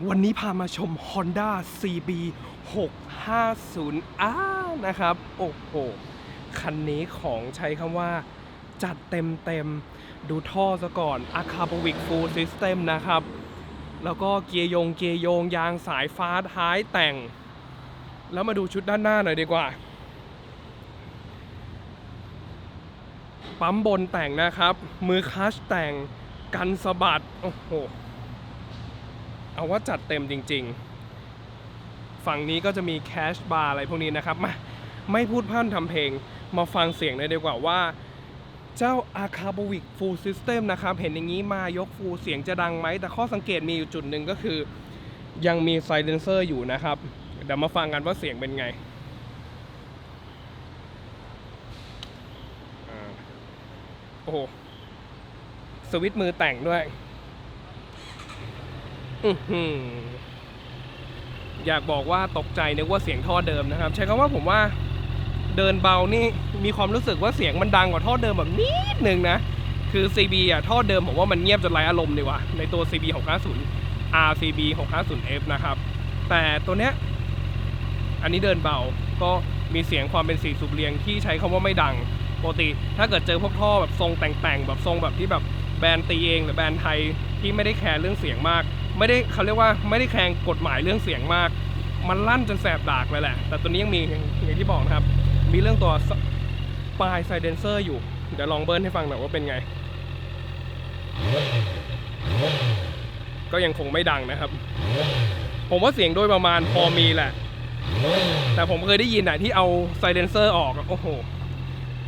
วันนี้พามาชม Honda CB 650R นะครับโอ้โหคันนี้ของใช้คำว่าจัดเต็มดูท่อซะก่อน Akapovic Full System นะครับแล้วก็เกียร์โยงยางสายฟ้าท้ายแต่งแล้วมาดูชุดด้านหน้าหน่อยดีกว่าปั๊มบนแต่งนะครับมือคลัตช์แต่งกันสะบัดโอ้โหเอาว่าจัดเต็มจริงๆฝั่งนี้ก็จะมีแคชบาร์อะไรพวกนี้นะครับมาไม่พูดพร่ำทำเพลงมาฟังเสียงเลยดีกว่าว่าเจ้า Akapovic Full System นะครับเห็นอย่างนี้มายกฟูลเสียงจะดังไหมแต่ข้อสังเกตมีอยู่จุดหนึ่งก็คือยังมีไซเลนเซอร์อยู่นะครับเดี๋ยวมาฟังกันว่าเสียงเป็นไงโอ้โหสวิตช์มือแต่งด้วยอยากบอกว่าตกใจนึกว่าเสียงท่อเดิมนะครับใช้คำว่าผมว่าเดินเบานี่มีความรู้สึกว่าเสียงมันดังกว่าท่อเดิมแบบนิดนึงนะคือ CB ท่อเดิมผมว่ามันเงียบจนไร้อารมณ์ดีว่ะในตัว CB 650 RCB 650F นะครับแต่ตัวเนี้ยอันนี้เดินเบาก็มีเสียงความเป็น4สูบเรียงที่ใช้คำว่าไม่ดังปกติถ้าเกิดเจอพวกท่อแบบทรงแต่งแบบทรงแบบที่แบบแบรนด์ตีเองหรือแบรนด์ไทยที่ไม่ได้แคร์เรื่องเสียงมากไม่ได้เขาเรียกว่าไม่ได้แคร์กฎหมายเรื่องเสียงมากมันลั่นจนแสบดากเลยแหละแต่ตัวนี้ยังมีอย่างที่บอกนะครับมีเรื่องตัวปลายไซเดนเซอร์อยู่เดี๋ยวลองเบิร์นให้ฟังหน่อยว่าเป็นไงก็ยังคงไม่ดังนะครับผมว่าเสียงโดยประมาณพอมีแหละแต่ผมเคยได้ยินที่เอาไซเดนเซอร์ออกโอ้โห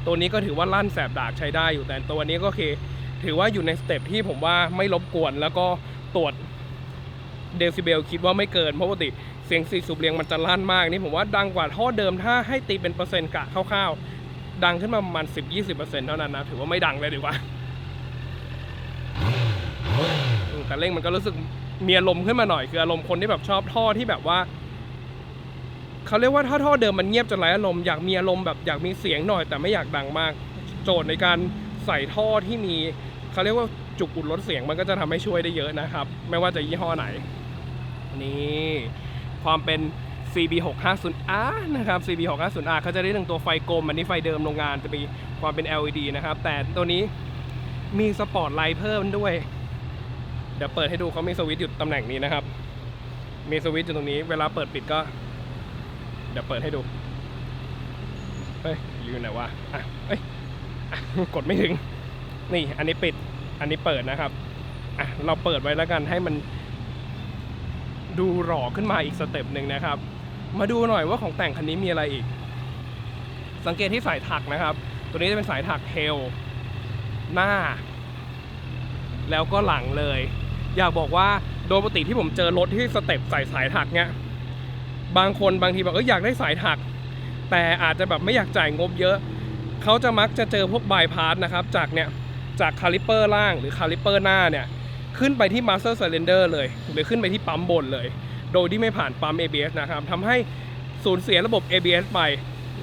ตัวนี้ก็ถือว่าลั่นแสบดากใช้ได้อยู่แต่ตัวนี้ก็ถือว่าอยู่ในสเต็ปที่ผมว่าไม่รบกวนแล้วก็ตรวจเดซิเบลคิดว่าไม่เกินเพราะปกติเสียง4สูบเรียงมันจะลั่นมากนี่ผมว่าดังกว่าท่อเดิมถ้าให้ตีเป็นเปอร์เซ็นต์กะคร่าวๆดังขึ้นมาประมาณ 10-20% เท่านั้นนะถือว่าไม่ดังเลยดีกว่าแต่เร่งมันก็รู้สึกมีอารมณ์ขึ้นมาหน่อยคืออารมณ์คนที่แบบชอบท่อที่แบบว่าเขาเรียกว่าถ้าท่อเดิมมันเงียบจนไร้อารมณ์อยากมีอารมณ์แบบอยากมีเสียงหน่อยแต่ไม่อยากดังมากโจทย์ในการใส่ท่อที่มีเขาเรียกว่าจุกอุดลดเสียงมันก็จะทำให้ช่วยได้เยอะนะครับไม่ว่าจะยี่ห้อไหนนี่ความเป็น CB 650R นะครับ CB 650R เขาจะได้1ตัวไฟกลมอันนี้ไฟเดิมโรงงานจะมีความเป็น LED นะครับแต่ตัวนี้มีสปอตไลท์เพิ่มด้วยเดี๋ยวเปิดให้ดูเขามีสวิตช์อยู่ตำแหน่งนี้นะครับมีสวิตช์อยู่ตรงนี้เวลาเปิดปิดก็เดี๋ยวเปิดให้ดูเฮ้ยอยู่ไหนวะกดไม่ถึงนี่อันนี้ปิดอันนี้เปิดนะครับเราเปิดไว้แล้วกันให้มันดูหล่อขึ้นมาอีกสเต็ปหนึ่งนะครับมาดูหน่อยว่าของแต่งคันนี้มีอะไรอีกสังเกตที่สายถักนะครับตัวนี้จะเป็นสายถักเทลหน้าแล้วก็หลังเลยอยากบอกว่าโดยปกติที่ผมเจอรถที่สเต็ปใส่สายถักเนี้ยบางทีบอกอยากได้สายถักแต่อาจจะแบบไม่อยากจ่ายงบเยอะเขาจะมักจะเจอพวกบายพาสนะครับจากคาลิเปอร์ล่างหรือคาลิเปอร์หน้าเนี่ยขึ้นไปที่ Master Cylinder เลยหรือขึ้นไปที่ปั๊มบนเลยโดยที่ไม่ผ่านปั๊ม ABS นะครับทำให้สูญเสียระบบ ABS ไป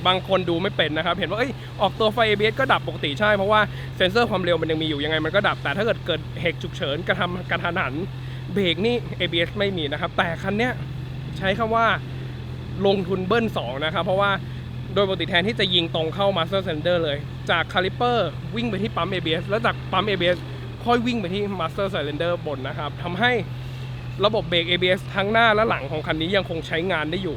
บางคนดูไม่เป็นนะครับเห็นว่าออกตัวไฟ ABS ก็ดับปกติใช่เพราะว่าเซ็นเซอร์ความเร็วมันยังมีอยู่ยังไงมันก็ดับแต่ถ้าเกิดเหตุฉุกเฉินกระทันหันเบรกนี่ ABS ไม่มีนะครับแต่คันเนี้ยใช้คำว่าลงทุนเบิ้ล2นะครับเพราะว่าโดยปกติแทนที่จะยิงตรงเข้า Master Cylinder เลยจากคาลิเปอร์วิ่งไปที่ปั๊ม ABS แล้วจากปั๊ม ABS ค่อยวิ่งไปที่ Master Cylinder บนนะครับทำให้ระบบเบรก ABS ทั้งหน้าและหลังของคันนี้ยังคงใช้งานได้อยู่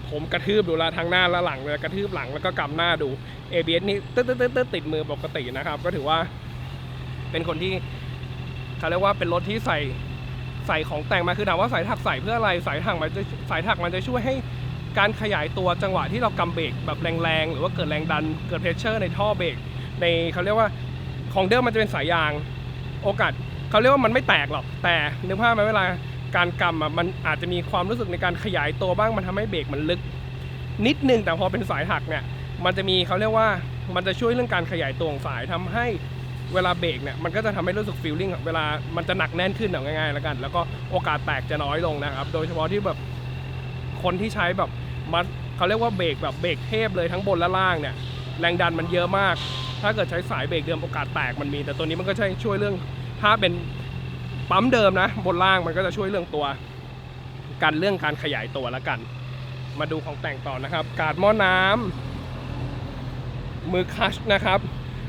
ผมกระทืบดูละทั้งหน้าและหลังเลยกระทืบหลังแล้วก็กำหน้าดู ABS นี่ตึ๊ดติดมือปกตินะครับก็ถือว่าเป็นคนที่เขาเรียกว่าเป็นรถที่ใส่ของแต่งมาคือถามว่าสายถักใส่เพื่ออะไรสายถักมันจะช่วยให้การขยายตัวจังหวะที่เรากำเบรกแบบแรงๆหรือว่าเกิดแรงดันเกิดเพรสเชอร์ในท่อเบรกในเขาเรียกว่าของเดิมมันจะเป็นสายยางโอกาสเขาเรียกว่ามันไม่แตกหรอกแต่นึกภาพไหมเวลาการกำมันอาจจะมีความรู้สึกในการขยายตัวบ้างมันทำให้เบรกมันลึกนิดนึงแต่พอเป็นสายถักเนี่ยมันจะมีเขาเรียกว่ามันจะช่วยเรื่องการขยายตัวของสายทำให้เวลาเบรกเนี่ยมันก็จะทำให้รู้สึกฟีลลิ่งเวลามันจะหนักแน่นขึ้นง่ายๆแล้วกันแล้วก็โอกาสแตกจะน้อยลงนะครับโดยเฉพาะที่แบบคนที่ใช้แบบมันเขาเรียกว่าเบรกแบบเบรกเทพเลยทั้งบนและล่างเนี่ยแรงดันมันเยอะมากถ้าเกิดใช้สายเบรกเดิมโอกาสแตกมันมีแต่ตัวนี้มันก็ช่วยเรื่องถ้าเป็น ปั๊มเดิมนะบนล่างมันก็จะช่วยเรื่องตัวกันเรื่องการขยายตัวแล้วกันมาดูของแต่งต่อนะครับการ์ดหม้อน้ำมือคัชนะครับ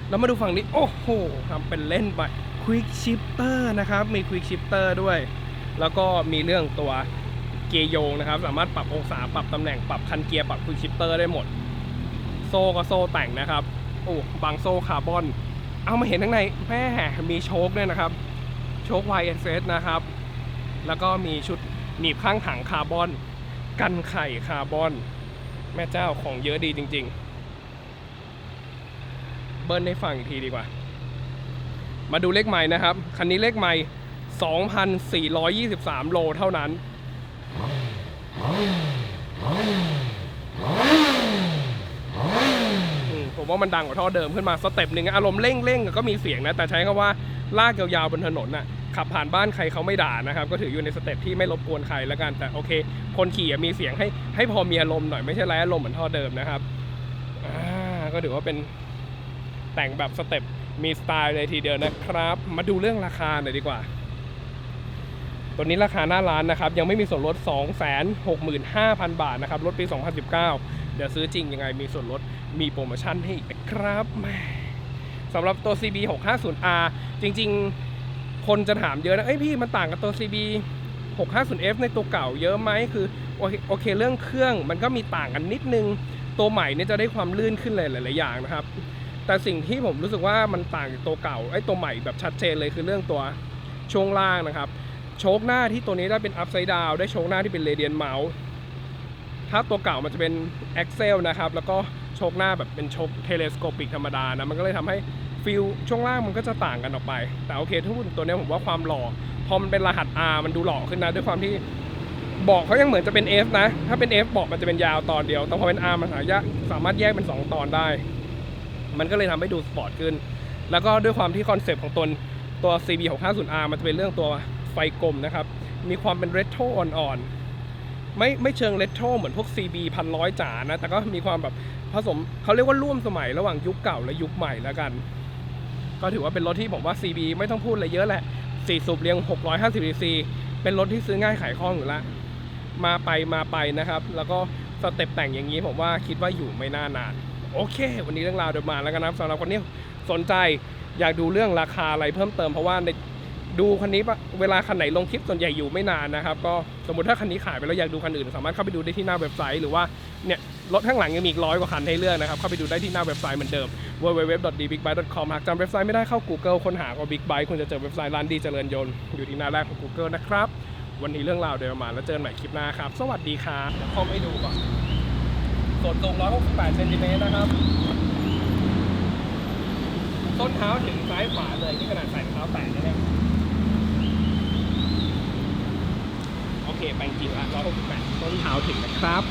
แล้วมาดูฝั่งนี้โอ้โหทำเป็นเล่นไปควิกชิปเตอร์นะครับมีควิกชิปเตอร์ด้วยแล้วก็มีเรื่องตัวเกียร์โยงนะครับสามารถปรับองศาปรับตำแหน่งปรับคันเกียร์ปรับควิกชิปเตอร์ได้หมดโซ่ก็โซ่แต่งนะครับโอ้บางโซ่คาร์บอนเอามาเห็นข้างในแม่มีโชคด้วยนะครับโชค YSS นะครับแล้วก็มีชุดหนีบข้างถังคาร์บอนกันไข่คาร์บอนแม่เจ้าของเยอะดีจริงๆเบิ้ลให้ฟังอีกทีดีกว่ามาดูเลขใหม่นะครับคันนี้เลขใหม่ 2,423 โลเท่านั้นผมว่ามันดังกว่าท่อเดิมขึ้นมาสเต็ปหนึ่งอารมณ์เร่งก็มีเสียงนะแต่ใช้คำว่าลากยาวๆบนถนนน่ะขับผ่านบ้านใครเขาไม่ด่านะครับก็ถืออยู่ในสเต็ปที่ไม่รบกวนใครแล้วกันแต่โอเคคนขี่มีเสียงให้พอมีอารมณ์หน่อยไม่ใช่ไร้อารมณ์เหมือนท่อเดิมนะครับก็ถือว่าเป็นแต่งแบบสเต็ปมีสไตล์เลยทีเดียวนะครับมาดูเรื่องราคาหน่อยดีกว่าตัวนี้ราคาหน้าร้านนะครับยังไม่มีส่วนลด 265,000 บาทนะครับรถปี 2019 เดี๋ยวซื้อจริงยังไงมีส่วนลดมีโปรโมชั่นให้อีกนะครับสำหรับตัว CB 650R จริงๆคนจะถามเยอะนะพี่มันต่างกับตัว CB 650F ในตัวเก่าเยอะไหมคือโอเคเรื่องเครื่องมันก็มีต่างกันนิดนึงตัวใหม่เนี่ยจะได้ความลื่นขึ้นเลยหลายๆอย่างนะครับแต่สิ่งที่ผมรู้สึกว่ามันต่างจากตัวเก่าตัวใหม่แบบชัดเจนเลยคือเรื่องตัวช่วงล่างนะครับโชคหน้าที่ตัวนี้ได้เป็น upside down ได้โชคหน้าที่เป็น radial mount ถ้าตัวเก่ามันจะเป็น axle นะครับแล้วก็โชคหน้าแบบเป็นโชค telescopic ธรรมดานะมันก็เลยทำให้ฟิลช่วงล่างมันก็จะต่างกันออกไปแต่โอเคทุกตัวนี้ผมว่าความหล่อพอมันเป็นรหัส R มันดูหล่อขึ้นนะด้วยความที่บอกเขายังเหมือนจะเป็น F นะถ้าเป็น F บอกมันจะเป็นยาวตอนเดียวแต่พอเป็น R มันสามารถแยกเป็น2ตอนได้มันก็เลยทำให้ดูสปอร์ตขึ้นแล้วก็ด้วยความที่คอนเซปต์ของตัว CB 650R มันจะเป็นเรื่องตัวไฟกลมนะครับมีความเป็นเรโทรอ่อนๆไม่เชิงเรโทรเหมือนพวก CB 1,100จ๋านะแต่ก็มีความแบบผสมเขาเรียกว่าร่วมสมัยระหว่างยุคเก่าและยุคใหม่แล้วกันก็ถือว่าเป็นรถที่ผมว่า CB ไม่ต้องพูดอะไรเยอะแหละ4สูบเรียง650 cc เป็นรถที่ซื้อง่ายขายคล่องอยู่แล้วมาไปนะครับแล้วก็สเต็ปแต่งอย่างนี้ผมว่าคิดว่าอยู่ไม่น่านานโอเควันนี้เรื่องราวเดินมาแล้วกันนะสำหรับคนนี้สนใจอยากดูเรื่องราคาอะไรเพิ่มเติมเพราะว่าในดูคันนี้เวลาคันไหนลงคลิปส่วนใหญ่อยู่ไม่นานนะครับก็สมมติถ้าคันนี้ขายไปแล้วอยากดูคันอื่นสามารถเข้าไปดูได้ที่หน้าเว็บไซต์หรือว่าเนี่ยรถข้างหลังยังมีอีก100 กว่าคันให้เลือกนะครับเข้าไปดูได้ที่หน้าเว็บไซต์เหมือนเดิม www.dbigbike.com หากจำเว็บไซต์ไม่ได้เข้า Google ค้นหาว่า Big Bike คุณจะเจอเว็บไซต์ร้านดีเจริญยนต์อยู่ที่หน้าแรกของ Google นะครับวันนี้เรื่องราวเดินมาแล้วเจอกันใหม่คลิปหน้าครับสวัสดีครับเดี๋ยวเข้าไปดูก่อนส่วนตรง168 เซนติเมตรนะครับต้นเท้าถึงซ้ายขวาเลยนี่ขนาดใส่รองเท้าแตะนะเนี่ยโอเคแปลงจริงละ168ต้นเท้าถึงนะครับ